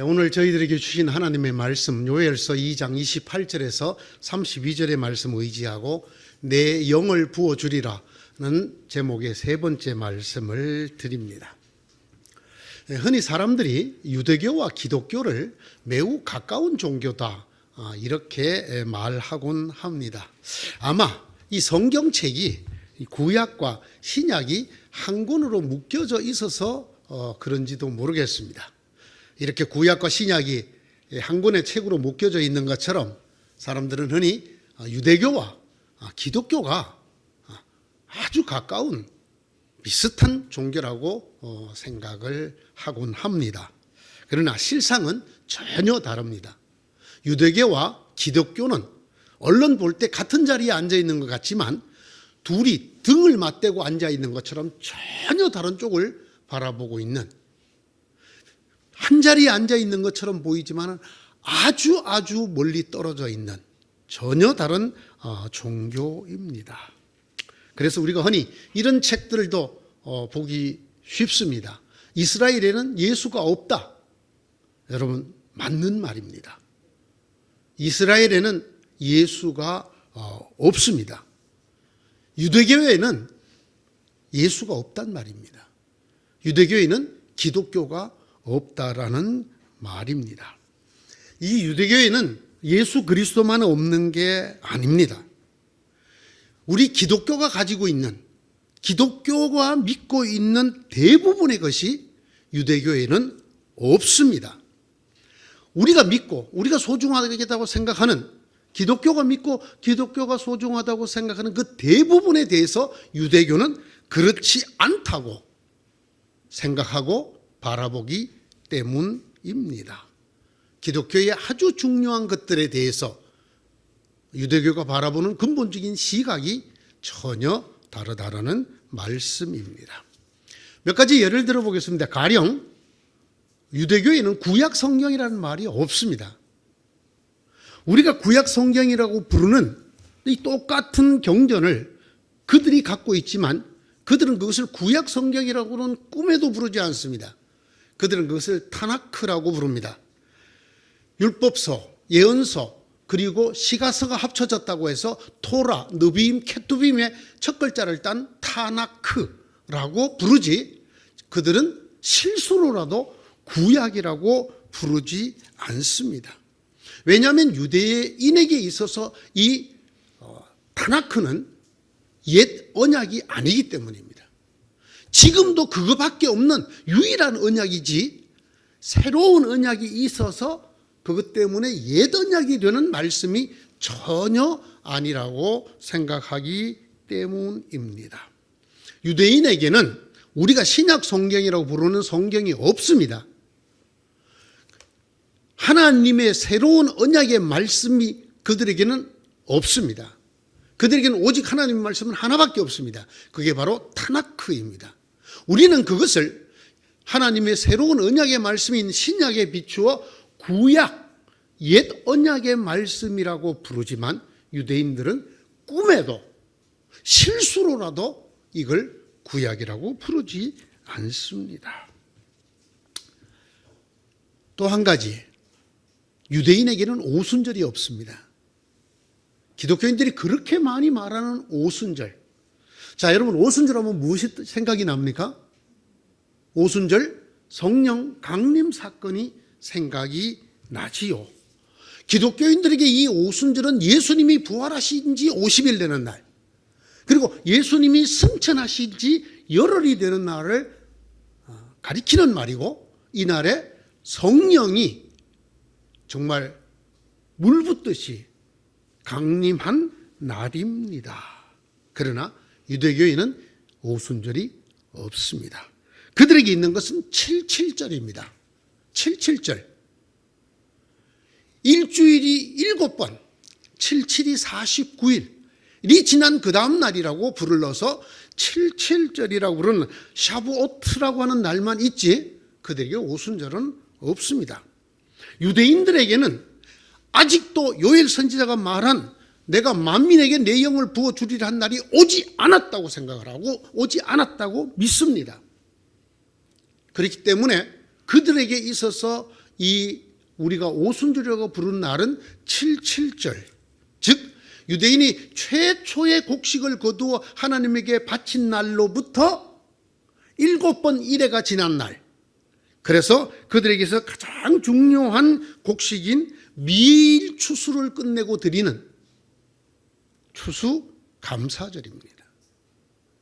오늘 저희들에게 주신 하나님의 말씀 요엘서 2장 28절에서 32절의 말씀 의지하고 내 영을 부어주리라는 제목의 세 번째 말씀을 드립니다. 흔히 사람들이 유대교와 기독교를 매우 가까운 종교다 이렇게 말하곤 합니다. 아마 이 성경책이 구약과 신약이 한 권으로 묶여져 있어서 그런지도 모르겠습니다. 이렇게 구약과 신약이 한 권의 책으로 묶여져 있는 것처럼 사람들은 흔히 유대교와 기독교가 아주 가까운 비슷한 종교라고 생각을 하곤 합니다. 그러나 실상은 전혀 다릅니다. 유대교와 기독교는 얼른 볼 때 같은 자리에 앉아 있는 것 같지만 둘이 등을 맞대고 앉아 있는 것처럼 전혀 다른 쪽을 바라보고 있는, 한 자리에 앉아 있는 것처럼 보이지만 아주 멀리 떨어져 있는 전혀 다른 종교입니다. 그래서 우리가 흔히 이런 책들도 보기 쉽습니다. 이스라엘에는 예수가 없다. 여러분, 맞는 말입니다. 이스라엘에는 예수가 없습니다. 유대교에는 예수가 없단 말입니다. 유대교에는 기독교가 없다라는 말입니다. 이 유대교에는 예수 그리스도만 없는 게 아닙니다. 우리 기독교가 가지고 있는, 기독교가 믿고 있는 대부분의 것이 유대교에는 없습니다. 우리가 믿고 우리가 소중하다고 생각하는, 기독교가 믿고 기독교가 소중하다고 생각하는 그 대부분에 대해서 유대교는 그렇지 않다고 생각하고 바라보기 때문입니다. 기독교의 아주 중요한 것들에 대해서 유대교가 바라보는 근본적인 시각이 전혀 다르다라는 말씀입니다. 몇 가지 예를 들어 보겠습니다. 가령 유대교에는 구약 성경이라는 말이 없습니다. 우리가 구약 성경이라고 부르는 이 똑같은 경전을 그들이 갖고 있지만 그들은 그것을 구약 성경이라고는 꿈에도 부르지 않습니다. 그들은 그것을 타나크라고 부릅니다. 율법서, 예언서, 그리고 시가서가 합쳐졌다고 해서 토라, 느비임, 케투빔의 첫 글자를 딴 타나크라고 부르지, 그들은 실수로라도 구약이라고 부르지 않습니다. 왜냐하면 유대인에게 있어서 이 타나크는 옛 언약이 아니기 때문입니다. 지금도 그거밖에 없는 유일한 언약이지 새로운 언약이 있어서 그것 때문에 옛 언약이 되는 말씀이 전혀 아니라고 생각하기 때문입니다. 유대인에게는 우리가 신약 성경이라고 부르는 성경이 없습니다. 하나님의 새로운 언약의 말씀이 그들에게는 없습니다. 그들에게는 오직 하나님의 말씀은 하나밖에 없습니다. 그게 바로 타나크입니다. 우리는 그것을 하나님의 새로운 언약의 말씀인 신약에 비추어 구약, 옛 언약의 말씀이라고 부르지만 유대인들은 꿈에도 실수로라도 이걸 구약이라고 부르지 않습니다. 또 한 가지, 유대인에게는 오순절이 없습니다. 기독교인들이 그렇게 많이 말하는 오순절. 자, 여러분, 오순절 하면 무엇이 생각이 납니까? 오순절, 성령 강림 사건이 생각이 나지요. 기독교인들에게 이 오순절은 예수님이 부활하신 지 50일 되는 날, 그리고 예수님이 승천하신 지 열흘이 되는 날을 가리키는 말이고, 이날에 성령이 정말 물 붓듯이 강림한 날입니다. 그러나 유대교에는 오순절이 없습니다. 그들에게 있는 것은 77절입니다. 77절. 일주일이 7번, 77이 49일이 지난 그 다음 날이라고 불러서 77절이라고 부르는 샤부오트라고 하는 날만 있지 그들에게 오순절은 없습니다. 유대인들에게는 아직도 요엘 선지자가 말한 내가 만민에게 내 영을 부어주리라 한 날이 오지 않았다고 생각을 하고 오지 않았다고 믿습니다. 그렇기 때문에 그들에게 있어서 이 우리가 오순절이라고 부르는 날은 77절, 즉 유대인이 최초의 곡식을 거두어 하나님에게 바친 날로부터 7번 이래가 지난 날, 그래서 그들에게서 가장 중요한 곡식인 미일 추수를 끝내고 드리는 추수 감사절입니다.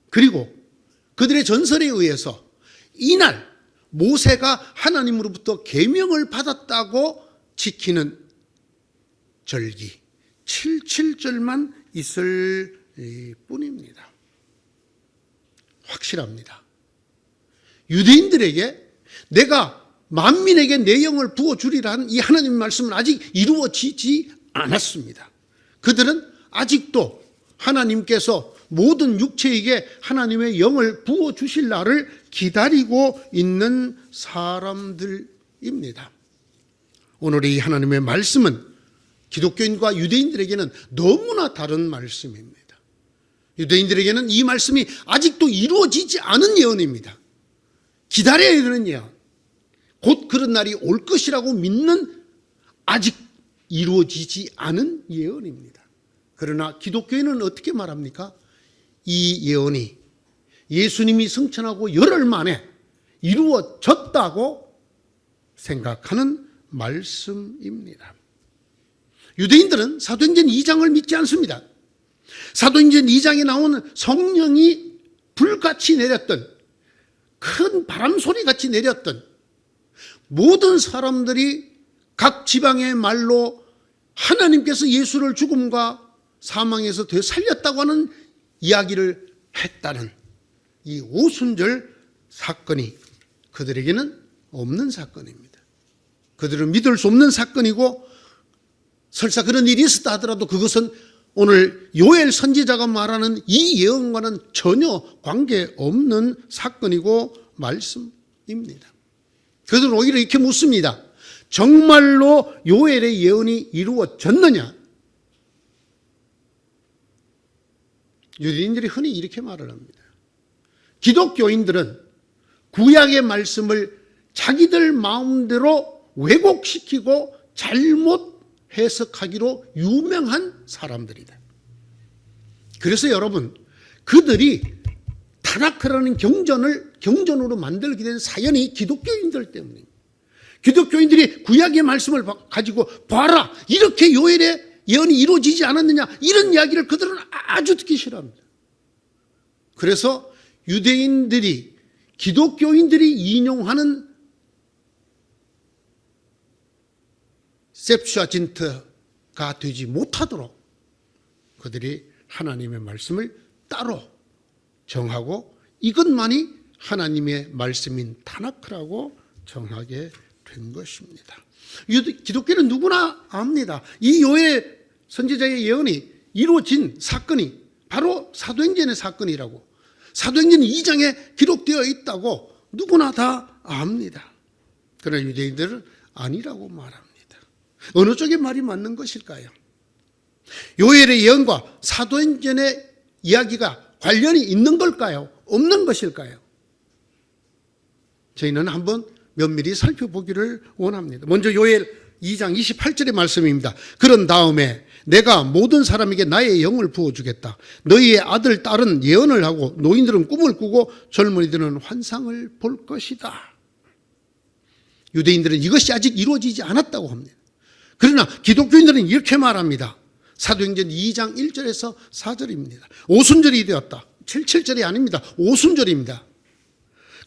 그리고 그들의 전설에 의해서 이날 모세가 하나님으로부터 계명을 받았다고 지키는 절기 77절만 있을 뿐입니다. 확실합니다. 유대인들에게 내가 만민에게 내 영을 부어주리라는 이 하나님의 말씀은 아직 이루어지지 않았습니다. 그들은 아직도 하나님께서 모든 육체에게 하나님의 영을 부어주실 날을 기다리고 있는 사람들입니다. 오늘의 이 하나님의 말씀은 기독교인과 유대인들에게는 너무나 다른 말씀입니다. 유대인들에게는 이 말씀이 아직도 이루어지지 않은 예언입니다. 기다려야 되는 예언, 곧 그런 날이 올 것이라고 믿는 아직 이루어지지 않은 예언입니다. 그러나 기독교인은 어떻게 말합니까? 이 예언이 예수님이 승천하고 열흘 만에 이루어졌다고 생각하는 말씀입니다. 유대인들은 사도행전 2장을 믿지 않습니다. 사도행전 2장에 나오는 성령이 불같이 내렸던, 큰 바람소리같이 내렸던, 모든 사람들이 각 지방의 말로 하나님께서 예수를 죽음과 사망에서 되살렸다고 하는 이야기를 했다는 이 오순절 사건이 그들에게는 없는 사건입니다. 그들은 믿을 수 없는 사건이고, 설사 그런 일이 있었다 하더라도 그것은 오늘 요엘 선지자가 말하는 이 예언과는 전혀 관계없는 사건이고 말씀입니다. 그들은 오히려 이렇게 묻습니다. 정말로 요엘의 예언이 이루어졌느냐? 유대인들이 흔히 이렇게 말을 합니다. 기독교인들은 구약의 말씀을 자기들 마음대로 왜곡시키고 잘못 해석하기로 유명한 사람들이다. 그래서 여러분, 그들이 타나크라는 경전으로 만들게 된 사연이 기독교인들 때문입니다. 기독교인들이 구약의 말씀을 가지고 봐라, 이렇게 요엘의 예언이 이루어지지 않았느냐, 이런 이야기를 그들은 아주 듣기 싫어합니다. 그래서 유대인들이, 기독교인들이 인용하는 셉슈아진트가 되지 못하도록 그들이 하나님의 말씀을 따로 정하고 이것만이 하나님의 말씀인 타나크라고 정하게 된 것입니다. 기독교는 누구나 압니다. 이 요엘 선지자의 예언이 이루어진 사건이 바로 사도행전의 사건이라고, 사도행전 2장에 기록되어 있다고 누구나 다 압니다. 그러나 유대인들은 아니라고 말합니다. 어느 쪽의 말이 맞는 것일까요? 요엘의 예언과 사도행전의 이야기가 관련이 있는 걸까요? 없는 것일까요? 저희는 한번 면밀히 살펴보기를 원합니다. 먼저 요엘 2장 28절의 말씀입니다. 그런 다음에 내가 모든 사람에게 나의 영을 부어주겠다. 너희의 아들, 딸은 예언을 하고 노인들은 꿈을 꾸고 젊은이들은 환상을 볼 것이다. 유대인들은 이것이 아직 이루어지지 않았다고 합니다. 그러나 기독교인들은 이렇게 말합니다. 사도행전 2장 1절에서 4절입니다. 오순절이 되었다. 77절이 아닙니다. 오순절입니다.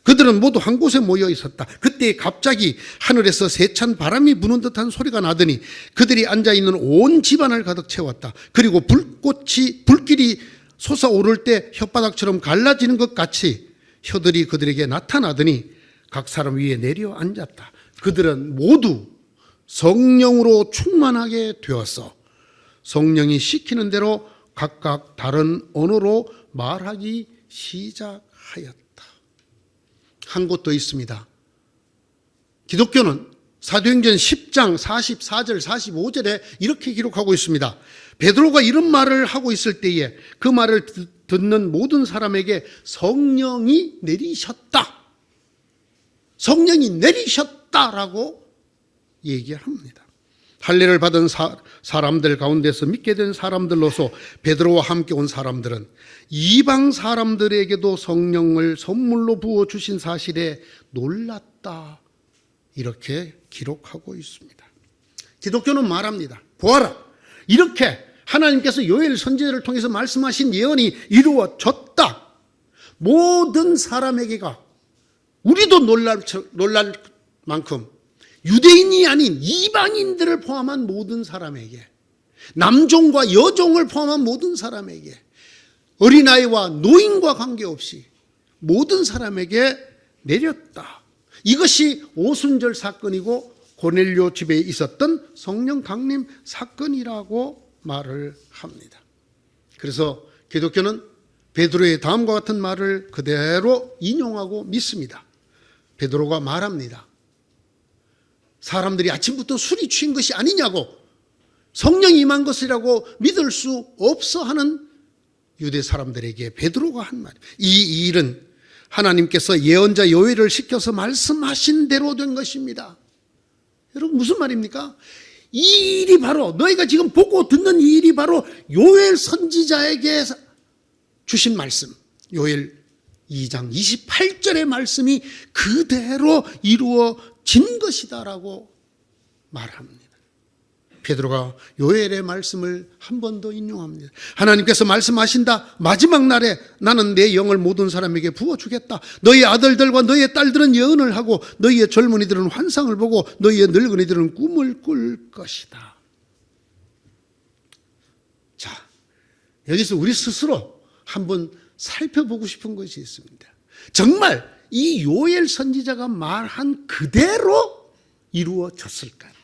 그들은 모두 한 곳에 모여 있었다. 그때 갑자기 하늘에서 세찬 바람이 부는 듯한 소리가 나더니 그들이 앉아있는 온 집안을 가득 채웠다. 그리고 불길이 솟아오를 때 혓바닥처럼 갈라지는 것 같이 혀들이 그들에게 나타나더니 각 사람 위에 내려 앉았다. 그들은 모두 성령으로 충만하게 되었어. 성령이 시키는 대로 각각 다른 언어로 말하기 시작하였다. 한 곳 더 있습니다. 기독교는 사도행전 10장 44절 45절에 이렇게 기록하고 있습니다. 베드로가 이런 말을 하고 있을 때에 그 말을 듣는 모든 사람에게 성령이 내리셨다. 성령이 내리셨다라고 얘기합니다. 할례를 받은 사람들 가운데서 믿게 된 사람들로서 베드로와 함께 온 사람들은 이방 사람들에게도 성령을 선물로 부어주신 사실에 놀랐다, 이렇게 기록하고 있습니다. 기독교는 말합니다. 보아라, 이렇게 하나님께서 요엘 선지자를 통해서 말씀하신 예언이 이루어졌다. 모든 사람에게가, 우리도 놀랄 만큼 유대인이 아닌 이방인들을 포함한 모든 사람에게, 남종과 여종을 포함한 모든 사람에게, 어린아이와 노인과 관계없이 모든 사람에게 내렸다. 이것이 오순절 사건이고 고넬료 집에 있었던 성령 강림 사건이라고 말을 합니다. 그래서 기독교는 베드로의 다음과 같은 말을 그대로 인용하고 믿습니다. 베드로가 말합니다. 사람들이 아침부터 술이 취한 것이 아니냐고, 성령이 임한 것이라고 믿을 수 없어 하는 유대 사람들에게 베드로가 한 말입니다. 이 일은 하나님께서 예언자 요엘을 시켜서 말씀하신 대로 된 것입니다. 여러분, 무슨 말입니까? 이 일이 바로, 너희가 지금 보고 듣는 이 일이 바로 요엘 선지자에게 주신 말씀, 요엘 2장 28절의 말씀이 그대로 이루어진 것이다라고 말합니다. 베드로가 요엘의 말씀을 한 번 더 인용합니다. 하나님께서 말씀하신다. 마지막 날에 나는 내 영을 모든 사람에게 부어주겠다. 너희 아들들과 너희 딸들은 예언을 하고 너희의 젊은이들은 환상을 보고 너희의 늙은이들은 꿈을 꿀 것이다. 자, 여기서 우리 스스로 한번 살펴보고 싶은 것이 있습니다. 정말 이 요엘 선지자가 말한 그대로 이루어졌을까요?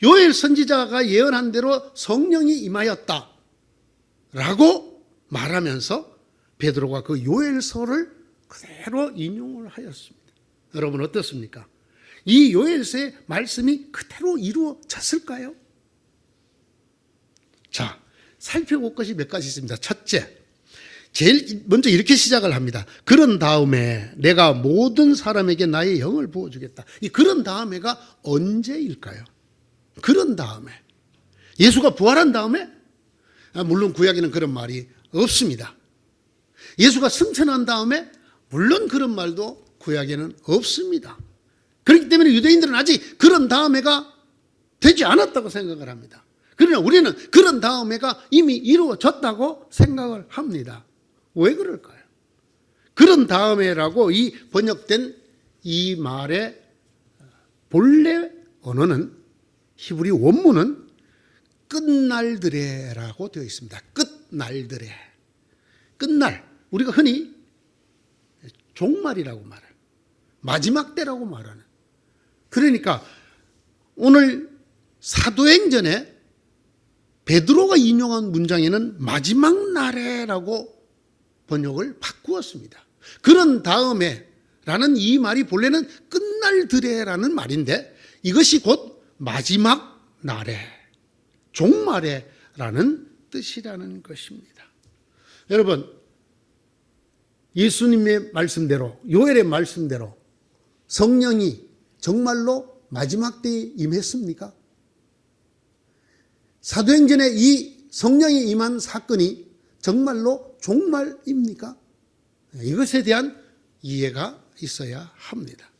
요엘 선지자가 예언한 대로 성령이 임하였다 라고 말하면서 베드로가 그 요엘서를 그대로 인용을 하였습니다. 여러분 어떻습니까? 이 요엘서의 말씀이 그대로 이루어졌을까요? 자, 살펴볼 것이 몇 가지 있습니다. 첫째, 제일 먼저 이렇게 시작을 합니다. 그런 다음에 내가 모든 사람에게 나의 영을 부어주겠다. 이 그런 다음에가 언제일까요? 그런 다음에, 예수가 부활한 다음에? 물론 구약에는 그런 말이 없습니다. 예수가 승천한 다음에? 물론 그런 말도 구약에는 없습니다. 그렇기 때문에 유대인들은 아직 그런 다음에가 되지 않았다고 생각을 합니다. 그러나 우리는 그런 다음에가 이미 이루어졌다고 생각을 합니다. 왜 그럴까요? 그런 다음에라고 이 번역된 이 말의 본래 언어는, 히브리 원문은 끝날들에라고 되어 있습니다. 끝날들에. 끝날. 우리가 흔히 종말이라고 말해요. 마지막 때라고 말하는. 그러니까 오늘 사도행전에 베드로가 인용한 문장에는 마지막 날에라고 번역을 바꾸었습니다. 그런 다음에 라는 이 말이 본래는 끝날들에라는 말인데 이것이 곧 마지막 날에, 종말에 라는 뜻이라는 것입니다. 여러분, 예수님의 말씀대로, 요엘의 말씀대로 성령이 정말로 마지막 때에 임했습니까? 사도행전에 이 성령이 임한 사건이 정말로 종말입니까? 이것에 대한 이해가 있어야 합니다.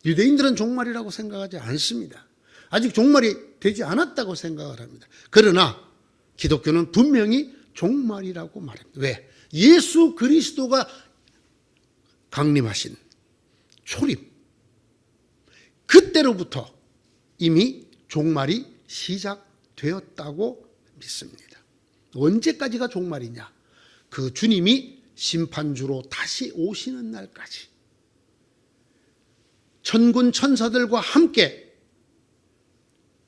유대인들은 종말이라고 생각하지 않습니다. 아직 종말이 되지 않았다고 생각을 합니다. 그러나 기독교는 분명히 종말이라고 말합니다. 왜? 예수 그리스도가 강림하신 초림, 그때로부터 이미 종말이 시작되었다고 믿습니다. 언제까지가 종말이냐? 그 주님이 심판주로 다시 오시는 날까지, 천군 천사들과 함께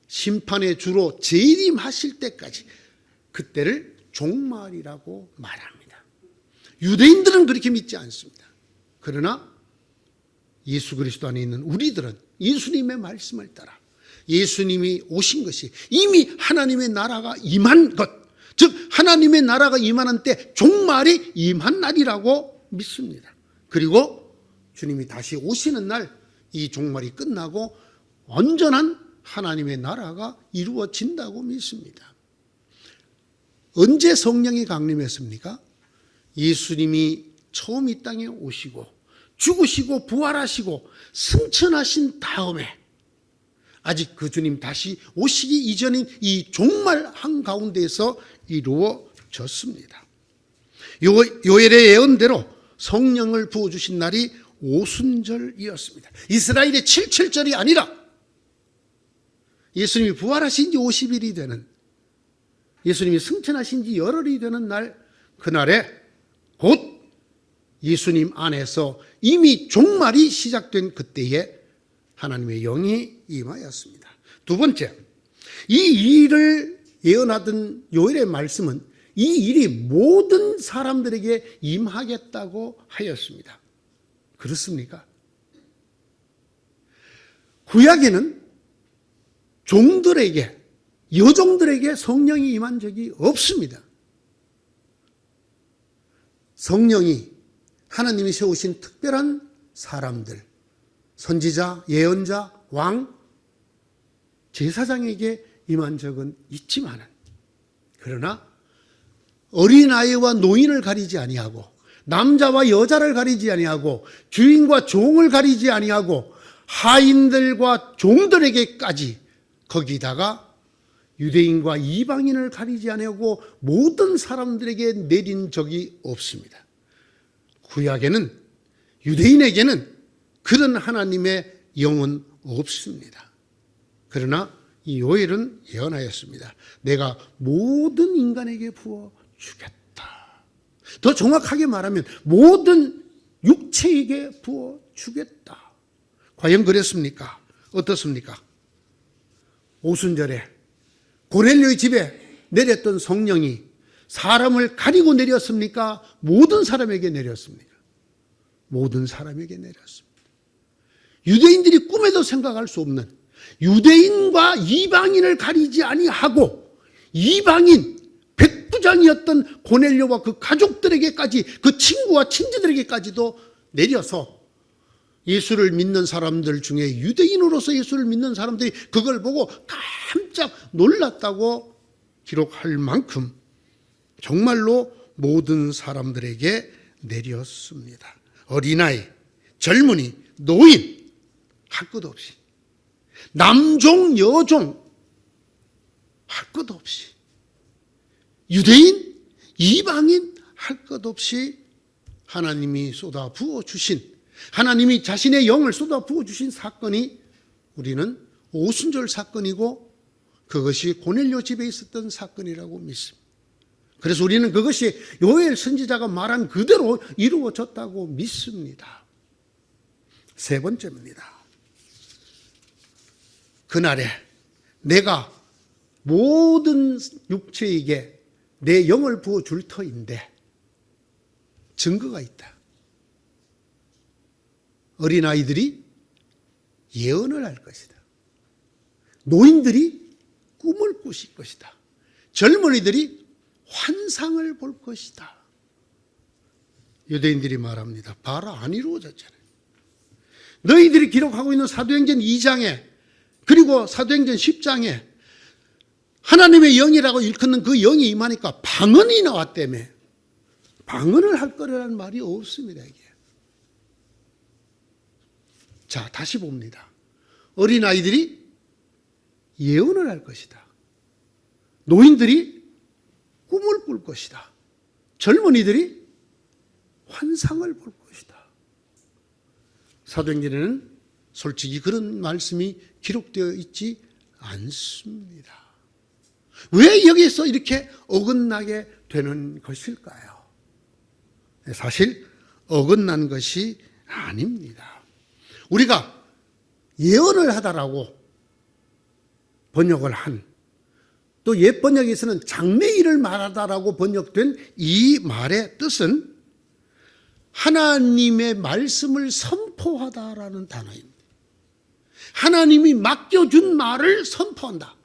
심판의 주로 재림하실 때까지, 그때를 종말이라고 말합니다. 유대인들은 그렇게 믿지 않습니다. 그러나 예수 그리스도 안에 있는 우리들은 예수님의 말씀을 따라 예수님이 오신 것이 이미 하나님의 나라가 임한 것, 즉 하나님의 나라가 임하는 때 종말이 임한 날이라고 믿습니다. 그리고 주님이 다시 오시는 날 이 종말이 끝나고 온전한 하나님의 나라가 이루어진다고 믿습니다. 언제 성령이 강림했습니까? 예수님이 처음 이 땅에 오시고 죽으시고 부활하시고 승천하신 다음에 아직 그 주님 다시 오시기 이전인 이 종말 한가운데에서 이루어졌습니다. 요엘의 예언대로 성령을 부어주신 날이 오순절이었습니다. 이스라엘의 77절이 아니라 예수님이 부활하신 지 50일이 되는, 예수님이 승천하신 지 열흘이 되는 날, 그날에 곧 예수님 안에서 이미 종말이 시작된 그때에 하나님의 영이 임하였습니다. 두 번째, 이 일을 예언하던 요엘의 말씀은 이 일이 모든 사람들에게 임하겠다고 하였습니다. 그렇습니까? 구약에는 종들에게, 여종들에게 성령이 임한 적이 없습니다. 성령이 하나님이 세우신 특별한 사람들, 선지자, 예언자, 왕, 제사장에게 임한 적은 있지만은, 그러나 어린아이와 노인을 가리지 아니하고 남자와 여자를 가리지 아니하고 주인과 종을 가리지 아니하고 하인들과 종들에게까지, 거기다가 유대인과 이방인을 가리지 아니하고 모든 사람들에게 내린 적이 없습니다. 구약에는, 유대인에게는 그런 하나님의 영은 없습니다. 그러나 이 요엘은 예언하였습니다. 내가 모든 인간에게 부어 주겠다. 더 정확하게 말하면 모든 육체에게 부어 주겠다. 과연 그랬습니까? 어떻습니까? 오순절에 고넬료의 집에 내렸던 성령이 사람을 가리고 내렸습니까? 모든 사람에게 내렸습니까? 모든 사람에게 내렸습니다. 유대인들이 꿈에도 생각할 수 없는, 유대인과 이방인을 가리지 아니하고 이방인 백부장이었던 고넬료와 그 가족들에게까지, 그 친구와 친지들에게까지도 내려서 예수를 믿는 사람들 중에 유대인으로서 예수를 믿는 사람들이 그걸 보고 깜짝 놀랐다고 기록할 만큼 정말로 모든 사람들에게 내렸습니다. 어린아이, 젊은이, 노인 할 것 없이, 남종, 여종 할 것 없이, 유대인, 이방인 할 것 없이 하나님이 쏟아 부어주신, 하나님이 자신의 영을 쏟아 부어주신 사건이 우리는 오순절 사건이고 그것이 고넬료 집에 있었던 사건이라고 믿습니다. 그래서 우리는 그것이 요엘 선지자가 말한 그대로 이루어졌다고 믿습니다. 세 번째입니다. 그날에 내가 모든 육체에게 내 영을 부어줄 터인데 증거가 있다. 어린아이들이 예언을 할 것이다. 노인들이 꿈을 꾸실 것이다. 젊은이들이 환상을 볼 것이다. 유대인들이 말합니다. 봐라, 안 이루어졌잖아요. 너희들이 기록하고 있는 사도행전 2장에 그리고 사도행전 10장에 하나님의 영이라고 일컫는 그 영이 임하니까 방언이 나왔다며. 방언을 할 거라는 말이 없습니다. 이게. 자, 다시 봅니다. 어린아이들이 예언을 할 것이다. 노인들이 꿈을 꿀 것이다. 젊은이들이 환상을 볼 것이다. 사도행전에는 솔직히 그런 말씀이 기록되어 있지 않습니다. 왜 여기서 이렇게 어긋나게 되는 것일까요? 사실 어긋난 것이 아닙니다. 우리가 예언을 하다라고 번역을 한, 또 옛 번역에서는 장래일을 말하다라고 번역된 이 말의 뜻은 하나님의 말씀을 선포하다라는 단어입니다. 하나님이 맡겨준 말을 선포한다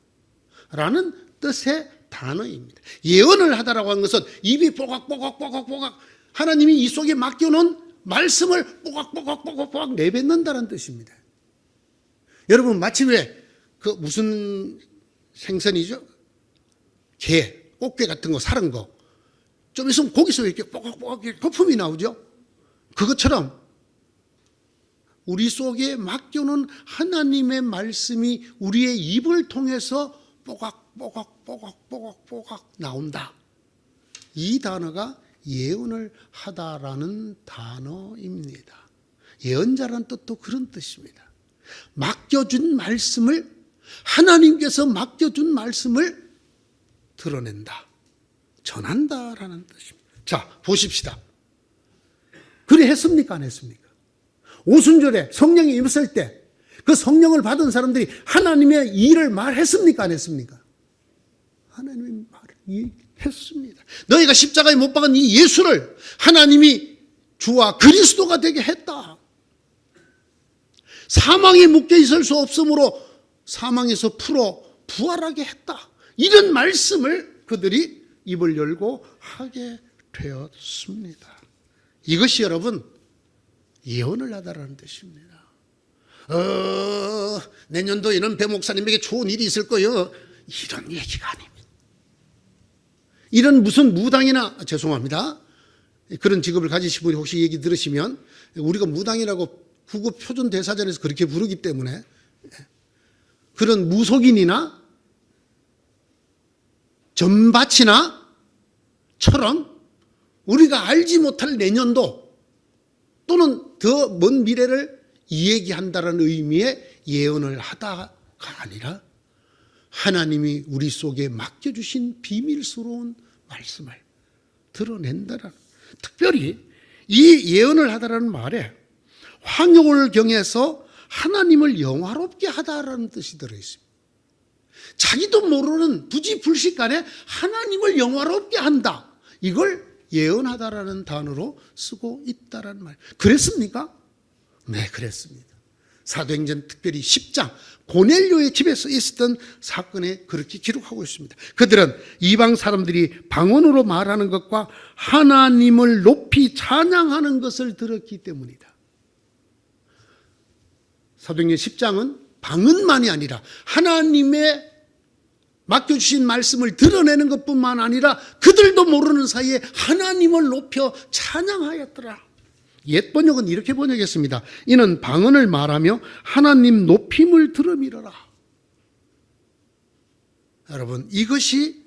라는 뜻의 단어입니다. 예언을 하다라고 하는 것은 입이 뽀각뽀각뽀각뽀각 하나님이 이 속에 맡겨놓은 말씀을 뽀각뽀각뽀각뽀각 내뱉는다는 뜻입니다. 여러분 마치 왜 그 무슨 생선이죠? 게, 꽃게 같은 거 사는 거. 좀 있으면 고기서 이렇게 뽀각뽀각 거품이 나오죠? 그것처럼 우리 속에 맡겨놓은 하나님의 말씀이 우리의 입을 통해서 뽀각 나온다. 이 단어가 예언을 하다라는 단어입니다. 예언자라는 뜻도 그런 뜻입니다. 맡겨준 말씀을, 하나님께서 맡겨준 말씀을 드러낸다, 전한다라는 뜻입니다. 자, 보십시다. 그래 했습니까? 안 했습니까? 오순절에 성령이 임했을 때 그 성령을 받은 사람들이 하나님의 일을 말했습니까? 안 했습니까? 하나님의 말을 했습니다. 너희가 십자가에 못 박은 이 예수를 하나님이 주와 그리스도가 되게 했다. 사망에 묶여 있을 수 없으므로 사망에서 풀어 부활하게 했다. 이런 말씀을 그들이 입을 열고 하게 되었습니다. 이것이 여러분 예언을 하다라는 뜻입니다. 내년도에는 배 목사님에게 좋은 일이 있을 거예요. 이런 얘기가 아닙니다. 이런 무슨 무당이나, 죄송합니다, 그런 직업을 가지신 분이 혹시 얘기 들으시면, 우리가 무당이라고 국어 표준 대사전에서 그렇게 부르기 때문에 그런 무속인이나 전밭이나 처럼 우리가 알지 못할 내년도 또는 더 먼 미래를 이야기한다는 의미의 예언을 하다가 아니라 하나님이 우리 속에 맡겨주신 비밀스러운 말씀을 드러낸다라는, 특별히 이 예언을 하다라는 말에 황홀경에서 하나님을 영화롭게 하다라는 뜻이 들어있습니다. 자기도 모르는 부지불식간에 하나님을 영화롭게 한다, 이걸 예언하다라는 단어로 쓰고 있다라는 말. 그랬습니까? 네, 그랬습니다. 사도행전 특별히 10장 고넬료의 집에서 있었던 사건에 그렇게 기록하고 있습니다. 그들은 이방 사람들이 방언으로 말하는 것과 하나님을 높이 찬양하는 것을 들었기 때문이다. 사도행전 10장은 방언만이 아니라 하나님의 맡겨주신 말씀을 드러내는 것뿐만 아니라 그들도 모르는 사이에 하나님을 높여 찬양하였더라. 옛 번역은 이렇게 번역했습니다. 이는 방언을 말하며 하나님 높임을 들음이러라. 여러분, 이것이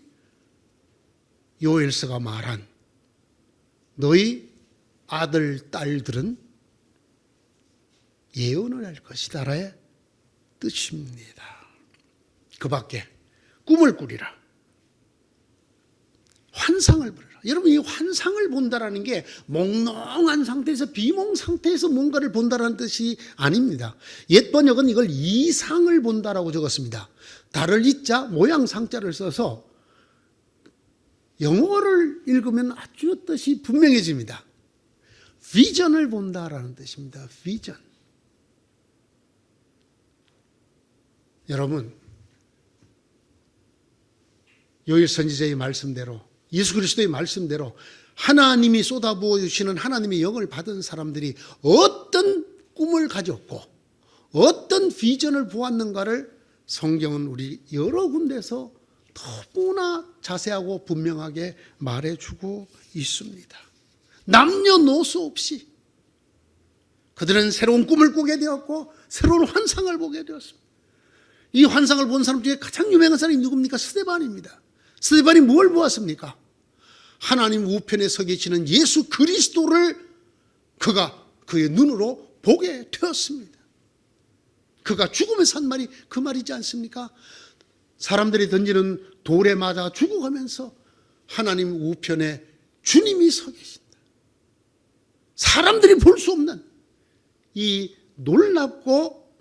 요엘서가 말한 너희 아들, 딸들은 예언을 할 것이다라의 뜻입니다. 그 밖에 꿈을 꾸리라, 환상을 보라. 여러분, 이 환상을 본다라는 게 몽롱한 상태에서, 비몽 상태에서 뭔가를 본다라는 뜻이 아닙니다. 옛 번역은 이걸 이상을 본다라고 적었습니다. 달을 이자, 모양 상자를 써서 영어를 읽으면 아주 뜻이 분명해집니다. 비전을 본다라는 뜻입니다. 비전. 여러분, 요엘 선지자의 말씀대로, 예수 그리스도의 말씀대로 하나님이 쏟아부어 주시는 하나님의 영을 받은 사람들이 어떤 꿈을 가졌고 어떤 비전을 보았는가를 성경은 우리 여러 군데서 너무나 자세하고 분명하게 말해주고 있습니다. 남녀노소 없이 그들은 새로운 꿈을 꾸게 되었고 새로운 환상을 보게 되었습니다. 이 환상을 본 사람 중에 가장 유명한 사람이 누굽니까? 스데반입니다. 스데반이 뭘 보았습니까? 하나님 우편에 서 계시는 예수 그리스도를 그가 그의 눈으로 보게 되었습니다. 그가 죽으면서 한 말이 그 말이지 않습니까? 사람들이 던지는 돌에 맞아 죽어가면서 하나님 우편에 주님이 서 계신다. 사람들이 볼 수 없는 이 놀랍고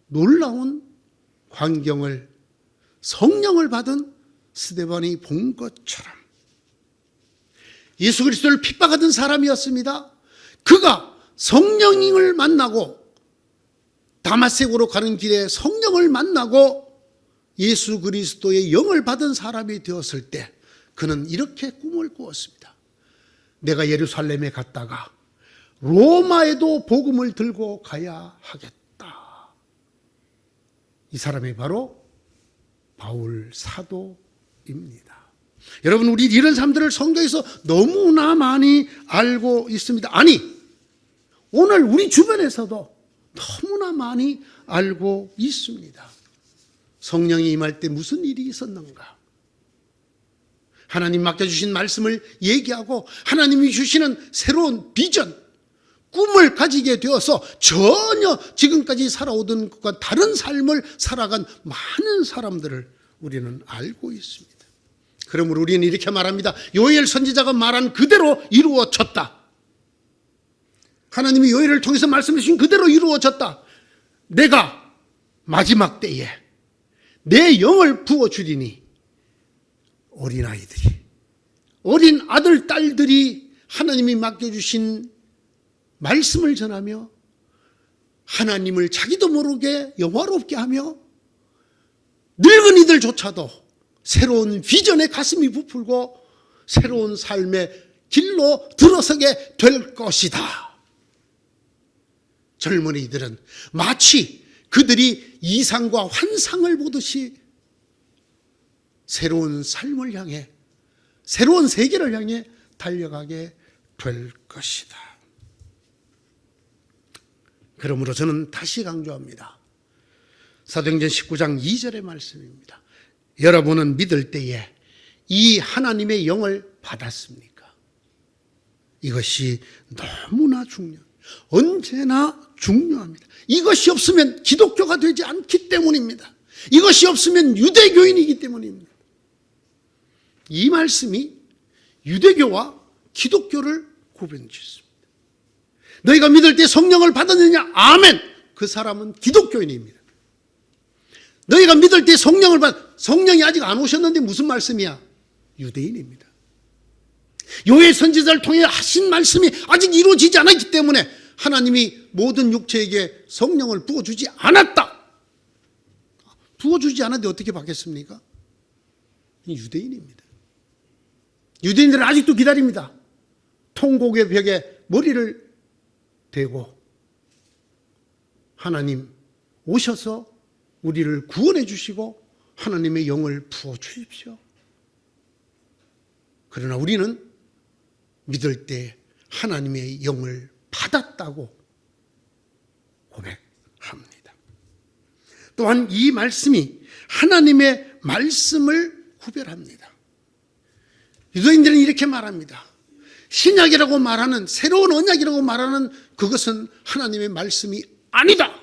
놀라운 광경을 성령을 받은 스데반이 본 것처럼 예수 그리스도를 핍박하던 사람이었습니다. 그가 성령을 만나고 다마섹으로 가는 길에 성령을 만나고 예수 그리스도의 영을 받은 사람이 되었을 때 그는 이렇게 꿈을 꾸었습니다. 내가 예루살렘에 갔다가 로마에도 복음을 들고 가야 하겠다. 이 사람이 바로 바울 사도입니다. 여러분, 우리 이런 사람들을 성경에서 너무나 많이 알고 있습니다. 아니, 오늘 우리 주변에서도 너무나 많이 알고 있습니다. 성령이 임할 때 무슨 일이 있었는가? 하나님 맡겨주신 말씀을 얘기하고 하나님이 주시는 새로운 비전, 꿈을 가지게 되어서 전혀 지금까지 살아오던 것과 다른 삶을 살아간 많은 사람들을 우리는 알고 있습니다. 그러므로 우리는 이렇게 말합니다. 요엘 선지자가 말한 그대로 이루어졌다. 하나님이 요엘을 통해서 말씀해 주신 그대로 이루어졌다. 내가 마지막 때에 내 영을 부어주리니 어린아이들이, 어린 아들, 딸들이 하나님이 맡겨주신 말씀을 전하며 하나님을 자기도 모르게 영화롭게 하며 늙은이들조차도 새로운 비전에 가슴이 부풀고 새로운 삶의 길로 들어서게 될 것이다. 젊은이들은 마치 그들이 이상과 환상을 보듯이 새로운 삶을 향해, 새로운 세계를 향해 달려가게 될 것이다. 그러므로 저는 다시 강조합니다. 사도행전 19장 2절의 말씀입니다. 여러분은 믿을 때에 이 하나님의 영을 받았습니까? 이것이 너무나 중요합니다. 언제나 중요합니다. 이것이 없으면 기독교가 되지 않기 때문입니다. 이것이 없으면 유대교인이기 때문입니다. 이 말씀이 유대교와 기독교를 구분짓습니다. 너희가 믿을 때 성령을 받았느냐? 아멘. 그 사람은 기독교인입니다. 너희가 믿을 때 성령이 아직 안 오셨는데 무슨 말씀이야? 유대인입니다. 요엘 선지자를 통해 하신 말씀이 아직 이루어지지 않았기 때문에 하나님이 모든 육체에게 성령을 부어주지 않았다. 부어주지 않았는데 어떻게 받겠습니까? 유대인입니다. 유대인들은 아직도 기다립니다. 통곡의 벽에 머리를 대고 하나님 오셔서 우리를 구원해 주시고 하나님의 영을 부어 주십시오. 그러나 우리는 믿을 때 하나님의 영을 받았다고 고백합니다. 또한 이 말씀이 하나님의 말씀을 구별합니다. 유대인들은 이렇게 말합니다. 신약이라고 말하는, 새로운 언약이라고 말하는 그것은 하나님의 말씀이 아니다.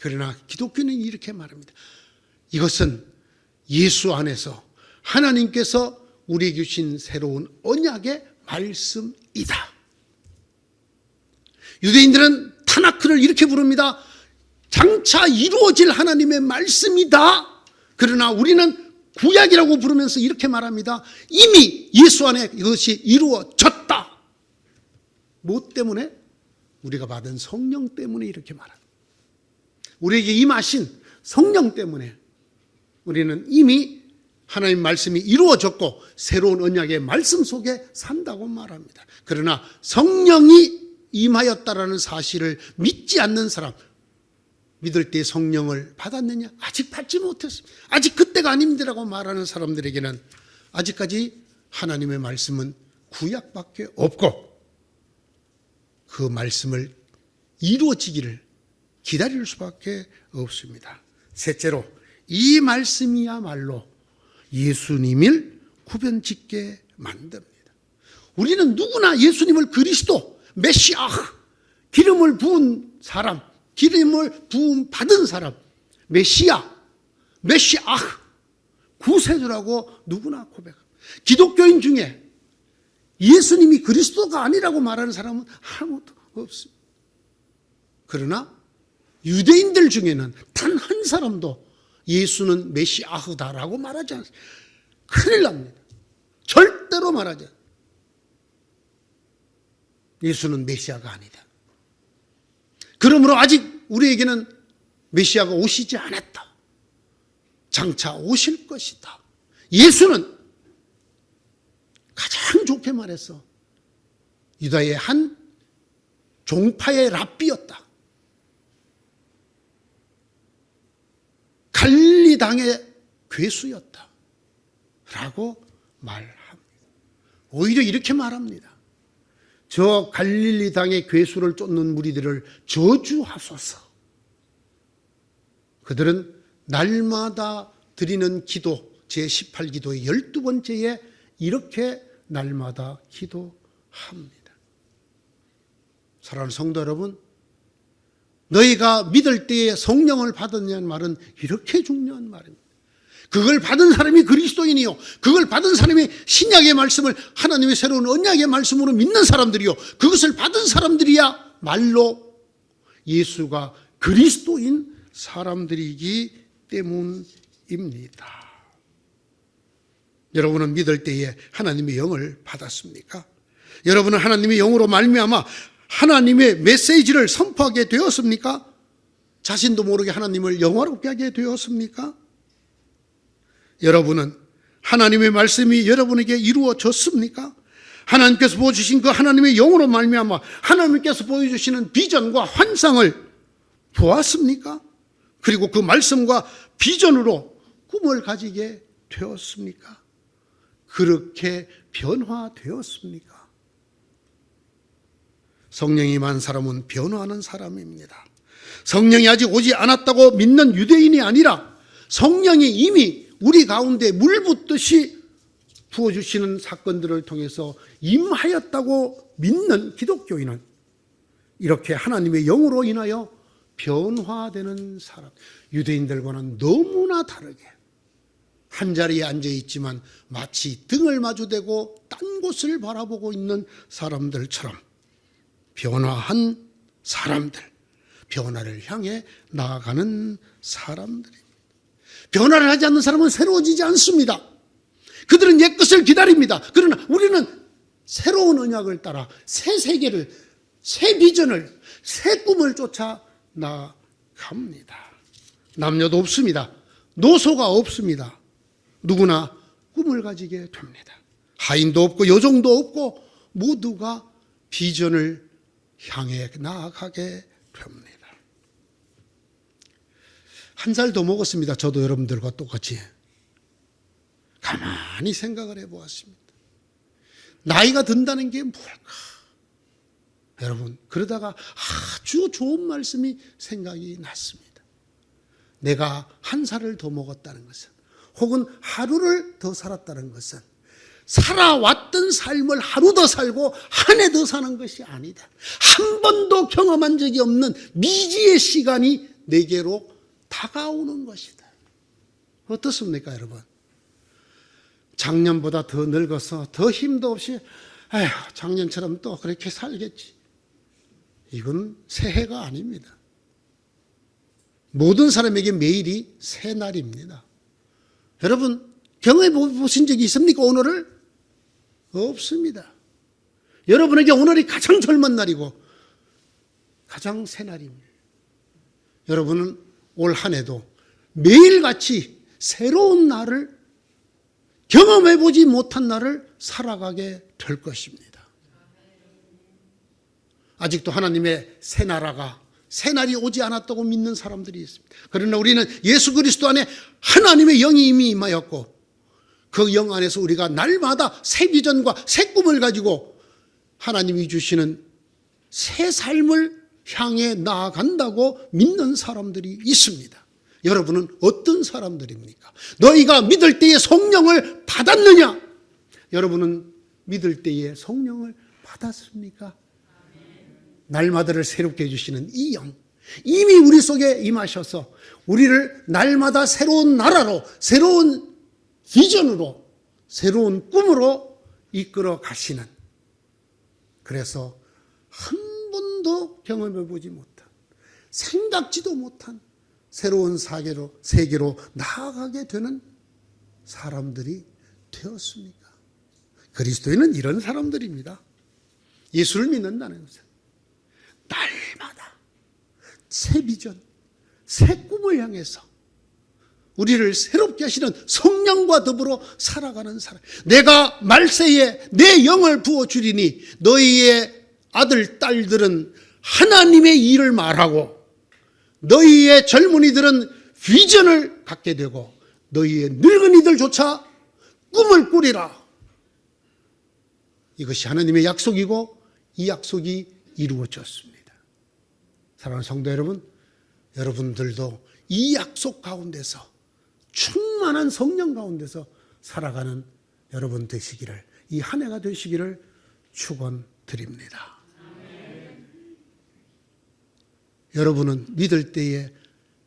그러나 기독교는 이렇게 말합니다. 이것은 예수 안에서 하나님께서 우리에게 주신 새로운 언약의 말씀이다. 유대인들은 타나크를 이렇게 부릅니다. 장차 이루어질 하나님의 말씀이다. 그러나 우리는 구약이라고 부르면서 이렇게 말합니다. 이미 예수 안에 이것이 이루어졌다. 무엇 때문에? 우리가 받은 성령 때문에 이렇게 말합니다. 우리에게 임하신 성령 때문에 우리는 이미 하나님 말씀이 이루어졌고 새로운 언약의 말씀 속에 산다고 말합니다. 그러나 성령이 임하였다라는 사실을 믿지 않는 사람, 믿을 때 성령을 받았느냐? 아직 받지 못했습니다. 아직 그때가 아닙니다라고 말하는 사람들에게는 아직까지 하나님의 말씀은 구약밖에 없고 그 말씀을 이루어지기를 기다릴 수밖에 없습니다. 셋째로 이 말씀이야말로 예수님을 구별짓게 만듭니다. 우리는 누구나 예수님을 그리스도, 메시아, 기름을 부은 사람, 기름을 부음 받은 사람, 메시아, 구세주라고 누구나 고백합니다. 기독교인 중에 예수님이 그리스도가 아니라고 말하는 사람은 아무도 없습니다. 그러나 유대인들 중에는 단 한 사람도 예수는 메시아다라고 말하지 않습니다. 큰일 납니다. 절대로 말하지 않습니다. 예수는 메시아가 아니다. 그러므로 아직 우리에게는 메시아가 오시지 않았다. 장차 오실 것이다. 예수는 가장 좋게 말해서 유다의 한 종파의 랍비였다. 갈릴리 당의 괴수였다 라고 말합니다. 오히려 이렇게 말합니다. 저 갈릴리 당의 괴수를 쫓는 무리들을 저주하소서. 그들은 날마다 드리는 기도, 제18기도의 12번째에 이렇게 날마다 기도합니다. 사랑하는 성도 여러분, 너희가 믿을 때에 성령을 받았냐는 말은 이렇게 중요한 말입니다. 그걸 받은 사람이 그리스도인이요, 그걸 받은 사람이 신약의 말씀을 하나님의 새로운 언약의 말씀으로 믿는 사람들이요, 그것을 받은 사람들이야 말로 예수가 그리스도인 사람들이기 때문입니다. 여러분은 믿을 때에 하나님의 영을 받았습니까? 여러분은 하나님의 영으로 말미암아 하나님의 메시지를 선포하게 되었습니까? 자신도 모르게 하나님을 영화롭게 하게 되었습니까? 여러분은 하나님의 말씀이 여러분에게 이루어졌습니까? 하나님께서 보여주신 그 하나님의 영으로 말미암아 하나님께서 보여주시는 비전과 환상을 보았습니까? 그리고 그 말씀과 비전으로 꿈을 가지게 되었습니까? 그렇게 변화되었습니까? 성령이 임한 사람은 변화하는 사람입니다. 성령이 아직 오지 않았다고 믿는 유대인이 아니라 성령이 이미 우리 가운데 물 붓듯이 부어주시는 사건들을 통해서 임하였다고 믿는 기독교인은 이렇게 하나님의 영으로 인하여 변화되는 사람, 유대인들과는 너무나 다르게 한자리에 앉아있지만 마치 등을 마주대고 딴 곳을 바라보고 있는 사람들처럼 변화한 사람들, 변화를 향해 나아가는 사람들입니다. 변화를 하지 않는 사람은 새로워지지 않습니다. 그들은 옛것을 기다립니다. 그러나 우리는 새로운 언약을 따라 새 세계를, 새 비전을, 새 꿈을 쫓아 나아갑니다. 남녀도 없습니다. 노소가 없습니다. 누구나 꿈을 가지게 됩니다. 하인도 없고 여종도 없고 모두가 비전을 향해 나아가게 됩니다. 한 살 더 먹었습니다. 저도 여러분들과 똑같이. 가만히 생각을 해보았습니다. 나이가 든다는 게 뭘까? 여러분, 그러다가 아주 좋은 말씀이 생각이 났습니다. 내가 한 살을 더 먹었다는 것은, 혹은 하루를 더 살았다는 것은 살아왔던 삶을 하루 더 살고 한 해 더 사는 것이 아니다. 한 번도 경험한 적이 없는 미지의 시간이 내게로 다가오는 것이다. 어떻습니까, 여러분? 작년보다 더 늙어서 더 힘도 없이 아휴, 작년처럼 또 그렇게 살겠지. 이건 새해가 아닙니다. 모든 사람에게 매일이 새날입니다. 여러분, 경험해 보신 적이 있습니까, 오늘을? 없습니다. 여러분에게 오늘이 가장 젊은 날이고 가장 새 날입니다. 여러분은 올 한 해도 매일같이 새로운 날을, 경험해 보지 못한 날을 살아가게 될 것입니다. 아직도 하나님의 새 나라가, 새 날이 오지 않았다고 믿는 사람들이 있습니다. 그러나 우리는 예수 그리스도 안에 하나님의 영이 이미 임하였고 그 영 안에서 우리가 날마다 새 비전과 새 꿈을 가지고 하나님이 주시는 새 삶을 향해 나아간다고 믿는 사람들이 있습니다. 여러분은 어떤 사람들입니까? 너희가 믿을 때에 성령을 받았느냐? 여러분은 믿을 때에 성령을 받았습니까? 날마다를 새롭게 해주시는 이 영, 이미 우리 속에 임하셔서 우리를 날마다 새로운 나라로, 새로운 비전으로, 새로운 꿈으로 이끌어 가시는, 그래서 한 번도 경험해 보지 못한, 생각지도 못한 새로운 세계로 나아가게 되는 사람들이 되었습니까? 그리스도인은 이런 사람들입니다. 예수를 믿는다는 것은 날마다 새 비전, 새 꿈을 향해서 우리를 새롭게 하시는 성령과 더불어 살아가는 사람. 내가 말세에 내 영을 부어주리니 너희의 아들, 딸들은 하나님의 일을 말하고 너희의 젊은이들은 비전을 갖게 되고 너희의 늙은이들조차 꿈을 꾸리라. 이것이 하나님의 약속이고 이 약속이 이루어졌습니다. 사랑하는 성도 여러분, 여러분들도 이 약속 가운데서 충만한 성령 가운데서 살아가는 여러분 되시기를, 이 한 해가 되시기를 축원드립니다. 여러분은 믿을 때에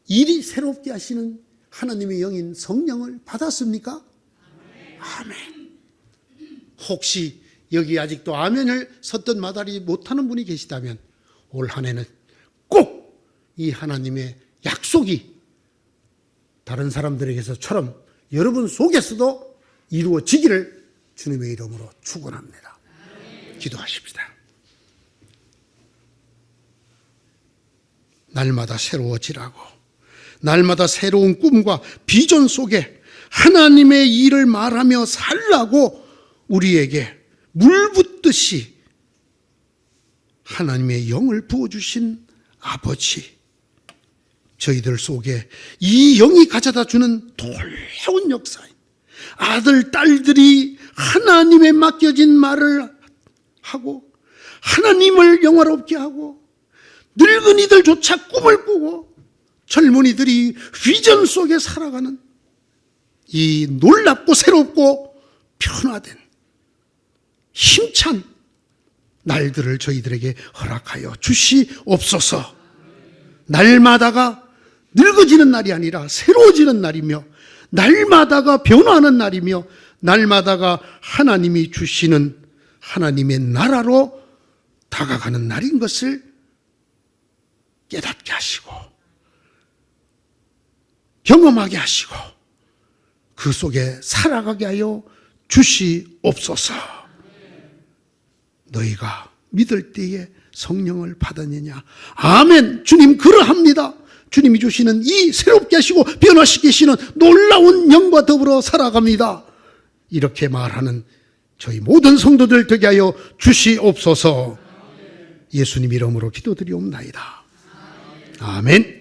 일이 새롭게 하시는 하나님의 영인 성령을 받았습니까? 아멘. 혹시 여기 아직도 아멘을 섰던 마다리 못하는 분이 계시다면 올 한 해는 꼭 이 하나님의 약속이 다른 사람들에게서처럼 여러분 속에서도 이루어지기를 주님의 이름으로 축원합니다. 기도하십시다. 날마다 새로워지라고, 날마다 새로운 꿈과 비전 속에 하나님의 일을 말하며 살라고 우리에게 물 붓듯이 하나님의 영을 부어주신 아버지, 저희들 속에 이 영이 가져다 주는 놀라운 역사인 아들, 딸들이 하나님의 맡겨진 말을 하고 하나님을 영화롭게 하고 늙은이들조차 꿈을 꾸고 젊은이들이 비전 속에 살아가는 이 놀랍고 새롭고 변화된 힘찬 날들을 저희들에게 허락하여 주시옵소서. 날마다가 늙어지는 날이 아니라 새로워지는 날이며, 날마다가 변화하는 날이며, 날마다가 하나님이 주시는 하나님의 나라로 다가가는 날인 것을 깨닫게 하시고 경험하게 하시고 그 속에 살아가게 하여 주시옵소서. 너희가 믿을 때에 성령을 받았느냐? 아멘. 주님 그러합니다. 주님이 주시는 이 새롭게 하시고 변화시키시는 놀라운 영과 더불어 살아갑니다. 이렇게 말하는 저희 모든 성도들 되게 하여 주시옵소서. 예수님 이름으로 기도드리옵나이다. 아멘.